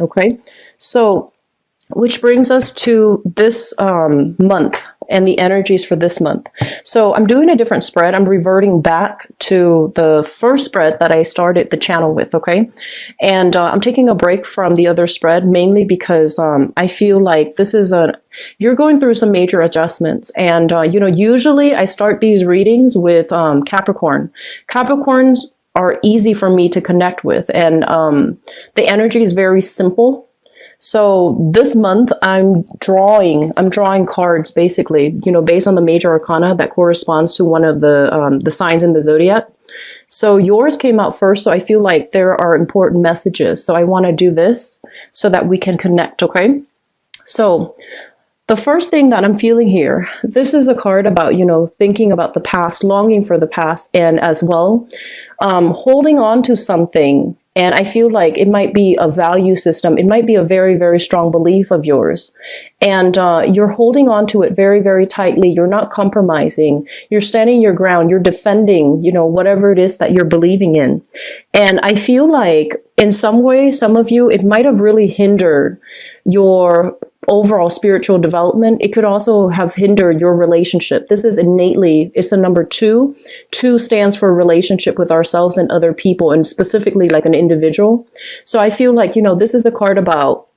Okay, so which brings us to this month and the energies for this month. So I'm doing a different spread. I'm reverting back to the first spread that I started the channel with, okay? And I'm taking a break from the other spread, mainly because I feel like this is you're going through some major adjustments. And, usually I start these readings with Capricorn. Capricorns are easy for me to connect with. And the energy is very simple. So this month I'm drawing cards basically, based on the major arcana that corresponds to one of the signs in the zodiac. So yours came out first. So I feel like there are important messages. So I want to do this so that we can connect. Okay. So the first thing that I'm feeling here, this is a card about, thinking about the past, longing for the past, and as well, holding on to something. And I feel like it might be a value system. It might be a very, very strong belief of yours. And you're holding on to it very, very tightly. You're not compromising. You're standing your ground. You're defending, whatever it is that you're believing in. And I feel like in some way, some of you, it might have really hindered your overall spiritual development. It could also have hindered your relationship. This is innately, it's the number 2. 2 stands for relationship with ourselves and other people, and specifically like an individual. So I feel like, this is a card about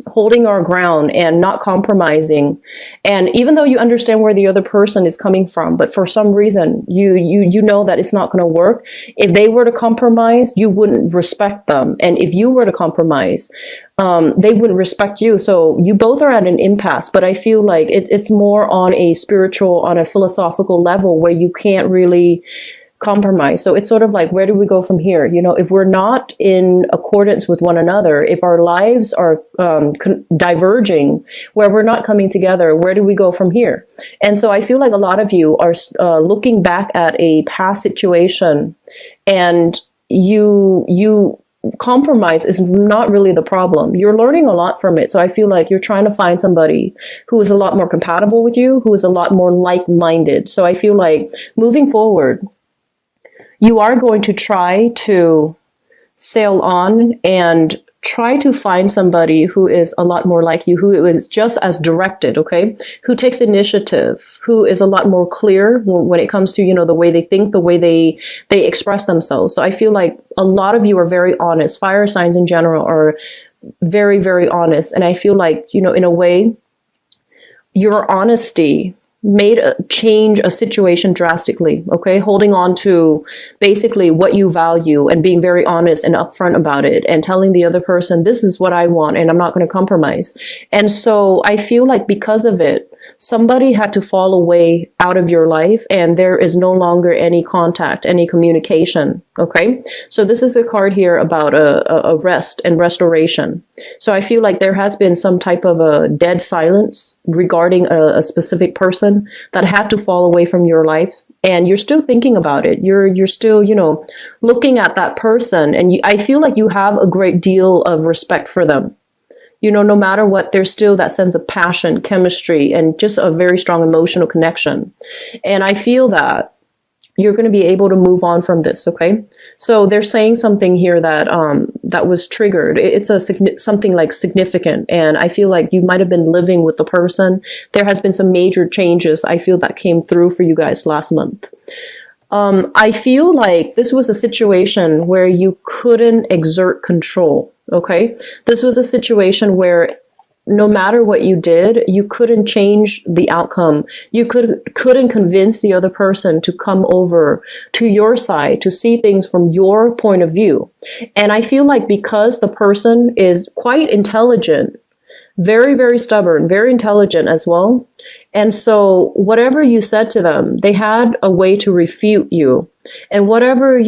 holding our ground and not compromising. And even though you understand where the other person is coming from, but for some reason, you know that it's not going to work. If they were to compromise, you wouldn't respect them. And if you were to compromise, they wouldn't respect you. So you both are at an impasse, but I feel like it's more on a spiritual, on a philosophical level where you can't really compromise. So it's sort of like, where do we go from here? If we're not in accordance with one another, if our lives are diverging, where we're not coming together, where do we go from here? And so I feel like a lot of you are looking back at a past situation, and you compromise is not really the problem. You're learning a lot from it. So I feel like you're trying to find somebody who is a lot more compatible with you, who is a lot more like-minded. So I feel like moving forward, you are going to try to sail on and try to find somebody who is a lot more like you, who is just as directed, okay? Who takes initiative, who is a lot more clear when it comes to, the way they think, the way they express themselves. So I feel like a lot of you are very honest. Fire signs in general are very, very honest. And I feel like, in a way, your honesty made change a situation drastically, okay? Holding on to basically what you value and being very honest and upfront about it and telling the other person, this is what I want and I'm not going to compromise. And so I feel like because of it, somebody had to fall away out of your life and there is no longer any contact, any communication, okay? So this is a card here about a rest and restoration. So I feel like there has been some type of a dead silence regarding a specific person that had to fall away from your life. And you're still thinking about it. You're still, looking at that person. And I feel like you have a great deal of respect for them. No matter what, there's still that sense of passion, chemistry, and just a very strong emotional connection. And I feel that you're going to be able to move on from this, okay? So they're saying something here that that was triggered. It's something like significant, and I feel like you might have been living with the person. There has been some major changes, I feel, that came through for you guys last month. I feel like this was a situation where you couldn't exert control, okay? This was a situation where no matter what you did, you couldn't change the outcome. You couldn't convince the other person to come over to your side, to see things from your point of view. And I feel like because the person is quite intelligent, very, very stubborn, very intelligent as well. And so whatever you said to them, they had a way to refute you. And whatever,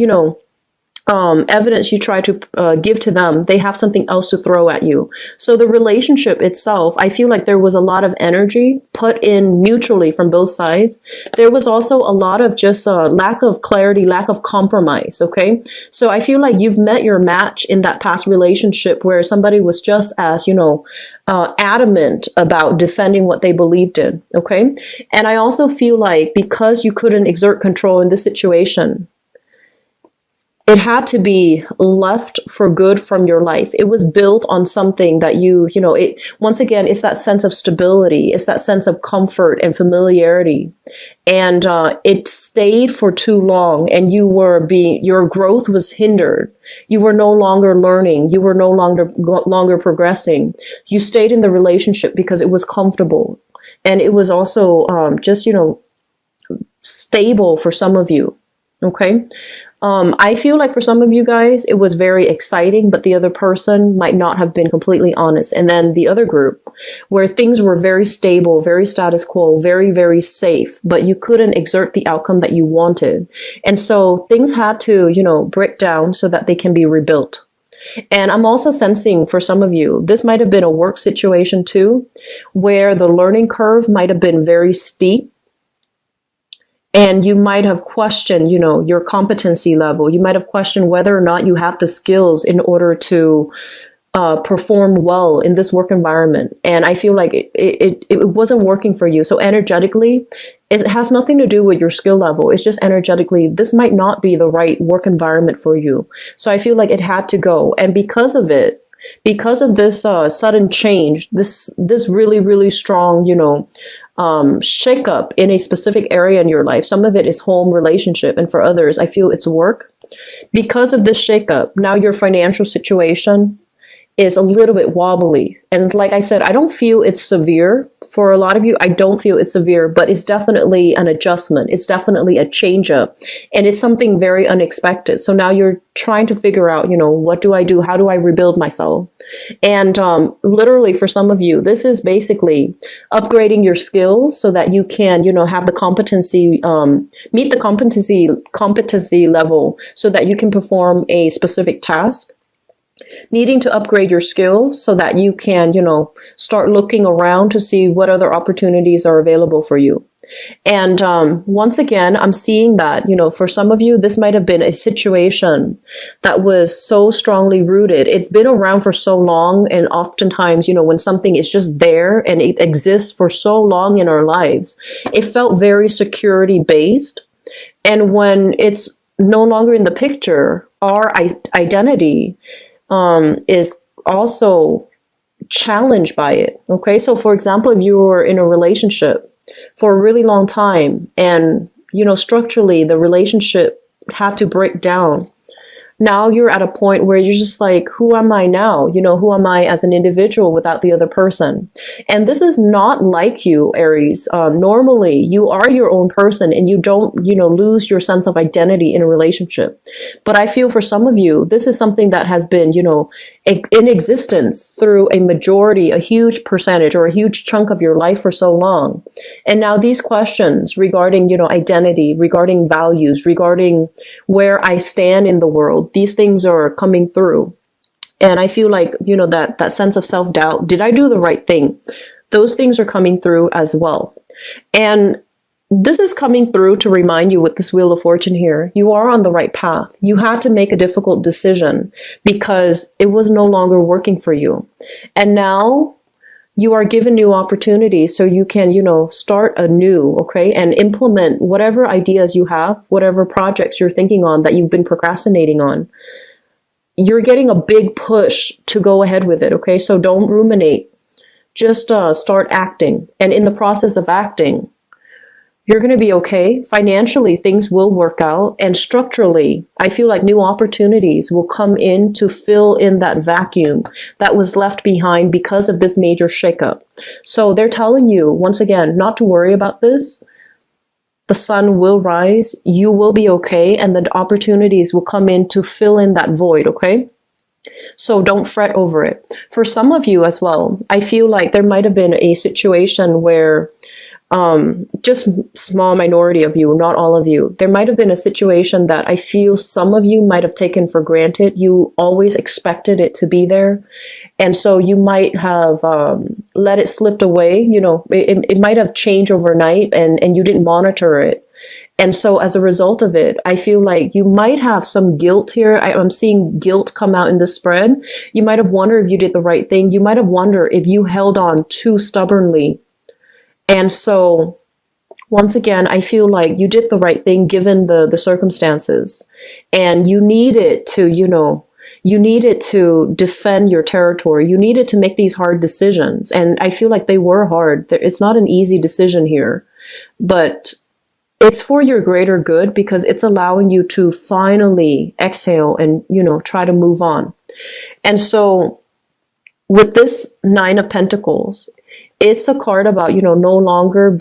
evidence you try to give to them, they have something else to throw at you. So the relationship itself, I feel like there was a lot of energy put in mutually from both sides. There was also a lot of just lack of clarity, lack of compromise, okay? So I feel like you've met your match in that past relationship where somebody was just as, adamant about defending what they believed in, okay? And I also feel like because you couldn't exert control in this situation, it had to be left for good from your life. It was built on something that it, once again, it's that sense of stability. It's that sense of comfort and familiarity. And, it stayed for too long, and your growth was hindered. You were no longer learning. You were no longer progressing. You stayed in the relationship because it was comfortable. And it was also, just, stable for some of you. Okay. I feel like for some of you guys, it was very exciting, but the other person might not have been completely honest. And then the other group, where things were very stable, very status quo, very, very safe, but you couldn't exert the outcome that you wanted. And so things had to, break down so that they can be rebuilt. And I'm also sensing for some of you, this might have been a work situation too, where the learning curve might have been very steep. And you might have questioned, your competency level. You might have questioned whether or not you have the skills in order to perform well in this work environment. And I feel like it wasn't working for you. So energetically, it has nothing to do with your skill level. It's just energetically, this might not be the right work environment for you. So I feel like it had to go. And because of this sudden change, this really, really strong, shakeup in a specific area in your life. Some of it is home, relationship, and for others, I feel it's work. Because of this shakeup, now your financial situation is a little bit wobbly. And like I said, I don't feel it's severe. For a lot of you, I don't feel it's severe, but it's definitely an adjustment. It's definitely a change up. And it's something very unexpected. So now you're trying to figure out, what do I do? How do I rebuild myself? And literally for some of you, this is basically upgrading your skills so that you can, have the competency, meet the competency level so that you can perform a specific task. Needing to upgrade your skills so that you can, start looking around to see what other opportunities are available for you. And once again, I'm seeing that, for some of you, this might have been a situation that was so strongly rooted. It's been around for so long. And oftentimes, when something is just there and it exists for so long in our lives, it felt very security based. And when it's no longer in the picture, our identity is also challenged by it. Okay. So for example, if you were in a relationship for a really long time and, structurally the relationship had to break down, now you're at a point where you're just like, who am I now? Who am I as an individual without the other person? And this is not like you, Aries. Normally, you are your own person and you don't, lose your sense of identity in a relationship. But I feel for some of you, this is something that has been, in existence through a huge percentage or a huge chunk of your life for so long. And now these questions regarding, identity, regarding values, regarding where I stand in the world, these things are coming through. And I feel like, that sense of self-doubt, did I do the right thing? Those things are coming through as well. And this is coming through to remind you with this Wheel of Fortune here, you are on the right path. You had to make a difficult decision because it was no longer working for you. And now you are given new opportunities so you can, start anew, okay, and implement whatever ideas you have, whatever projects you're thinking on that you've been procrastinating on. You're getting a big push to go ahead with it, okay? So don't ruminate. Just start acting. And in the process of acting, you're going to be okay. Financially, things will work out. And structurally, I feel like new opportunities will come in to fill in that vacuum that was left behind because of this major shakeup. So they're telling you, once again, not to worry about this. The sun will rise. You will be okay. And the opportunities will come in to fill in that void, okay? So don't fret over it. For some of you as well, I feel like there might have been a situation where just small minority of you, not all of you. There might have been a situation that I feel some of you might have taken for granted. You always expected it to be there. And so you might have let it slip away. It might have changed overnight and you didn't monitor it. And so as a result of it, I feel like you might have some guilt here. I'm seeing guilt come out in the spread. You might have wondered if you did the right thing. You might have wondered if you held on too stubbornly. And so once again, I feel like you did the right thing given the circumstances, and you needed to, you needed to defend your territory. You needed to make these hard decisions. And I feel like they were hard. It's not an easy decision here, but it's for your greater good because it's allowing you to finally exhale and, try to move on. And so with this Nine of Pentacles, it's a card about, no longer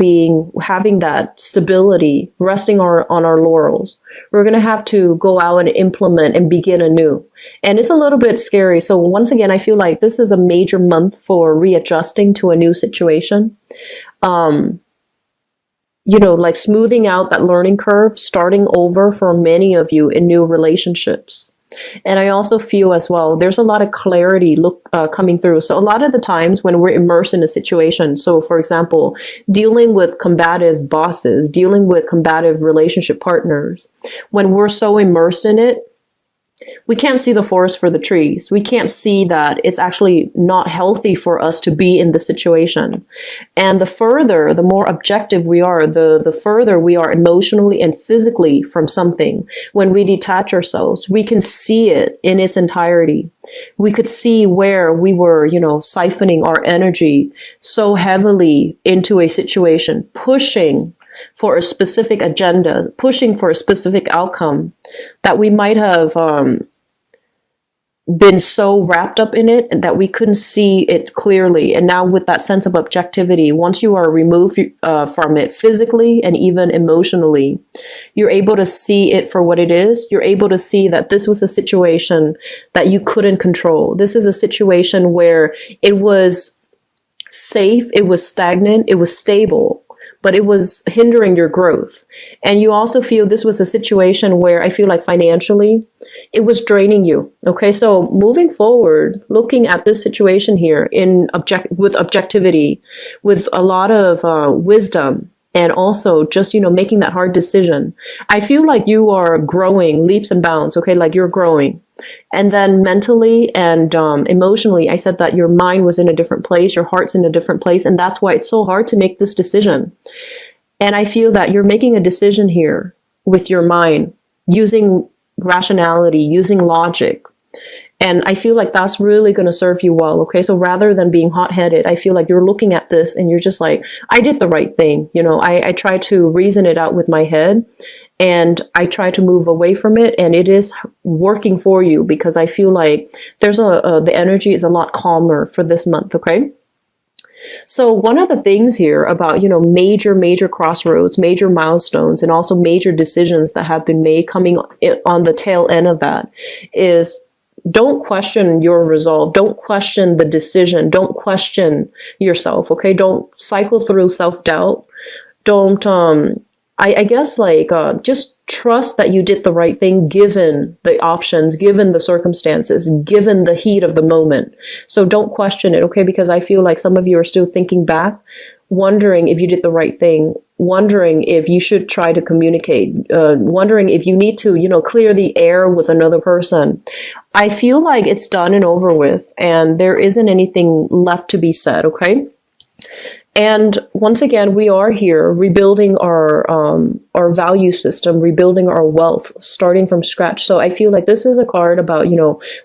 having that stability, resting on our laurels. We're going to have to go out and implement and begin anew. And it's a little bit scary. So once again, I feel like this is a major month for readjusting to a new situation. Like smoothing out that learning curve, starting over for many of you in new relationships. And I also feel as well, there's a lot of clarity coming through. So a lot of the times when we're immersed in a situation, so for example, dealing with combative bosses, dealing with combative relationship partners, when we're so immersed in it, we can't see the forest for the trees. We can't see that it's actually not healthy for us to be in the situation. And the more objective we are, the further we are emotionally and physically from something. When we detach ourselves, we can see it in its entirety. We could see where we were, siphoning our energy so heavily into a situation, pushing for a specific agenda, pushing for a specific outcome, that we might have been so wrapped up in it that we couldn't see it clearly. And now with that sense of objectivity, once you are removed from it physically and even emotionally, you're able to see it for what it is. You're able to see that this was a situation that you couldn't control. This is a situation where it was safe, it was stagnant, it was stable, but it was hindering your growth. And you also feel this was a situation where I feel like financially, it was draining you. Okay, so moving forward, looking at this situation here with objectivity, with a lot of wisdom, and also just, making that hard decision. I feel like you are growing leaps and bounds, okay? Like you're growing. And then mentally and emotionally, I said that your mind was in a different place, your heart's in a different place, and that's why it's so hard to make this decision. And I feel that you're making a decision here with your mind, using rationality, using logic. And I feel like that's really going to serve you well. Okay. So rather than being hot-headed, I feel like you're looking at this and you're just like, I did the right thing. I try to reason it out with my head and I try to move away from it. And it is working for you because I feel like the energy is a lot calmer for this month. Okay. So one of the things here about, major crossroads, major milestones, and also major decisions that have been made coming on the tail end of that is, don't question your resolve. Don't question the decision. Don't question yourself. Okay. Don't cycle through self-doubt. Don't, I guess just trust that you did the right thing given the options, given the circumstances, given the heat of the moment. So don't question it. Okay. Because I feel like some of you are still thinking back, wondering if you did the right thing, wondering if you should try to communicate, wondering if you need to, clear the air with another person. I feel like it's done and over with, and there isn't anything left to be said, okay? And once again, we are here rebuilding our value system, rebuilding our wealth, starting from scratch. So I feel like this is a card about,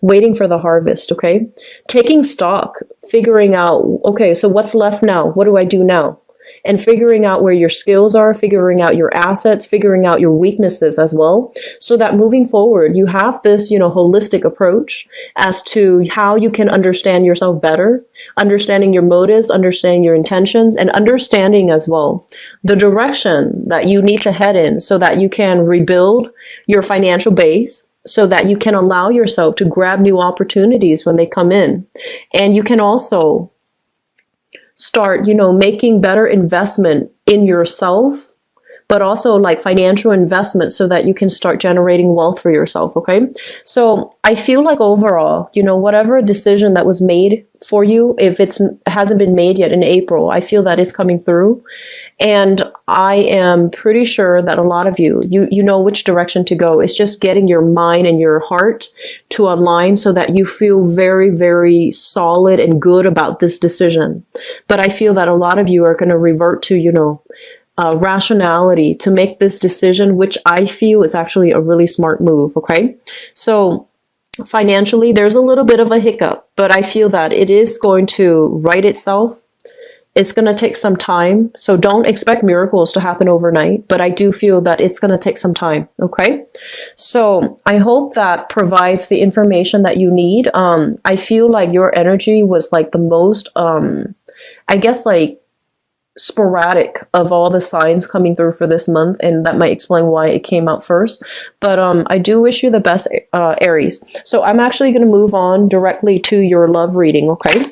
waiting for the harvest, okay? Taking stock, figuring out, okay, so what's left now? What do I do now? And figuring out where your skills are, figuring out your assets, figuring out your weaknesses as well, so that moving forward, you have this, holistic approach as to how you can understand yourself better, understanding your motives, understanding your intentions, and understanding as well the direction that you need to head in so that you can rebuild your financial base, so that you can allow yourself to grab new opportunities when they come in. And you can also start, making better investment in yourself, but also like financial investment so that you can start generating wealth for yourself. Okay. So I feel like overall, whatever decision that was made for you, if it hasn't been made yet in April, I feel that is coming through. And I am pretty sure that a lot of you know which direction to go. It's just getting your mind and your heart to align so that you feel very, very solid and good about this decision. But I feel that a lot of you are going to revert to, rationality to make this decision, which I feel is actually a really smart move. Okay. So financially, there's a little bit of a hiccup, but I feel that it is going to right itself. It's going to take some time. So don't expect miracles to happen overnight, but I do feel that it's going to take some time. Okay. So I hope that provides the information that you need. I feel like your energy was like the most, I guess like sporadic of all the signs coming through for this month, and that might explain why it came out first. But I do wish you the best, Aries. So I'm actually going to move on directly to your love reading. Okay.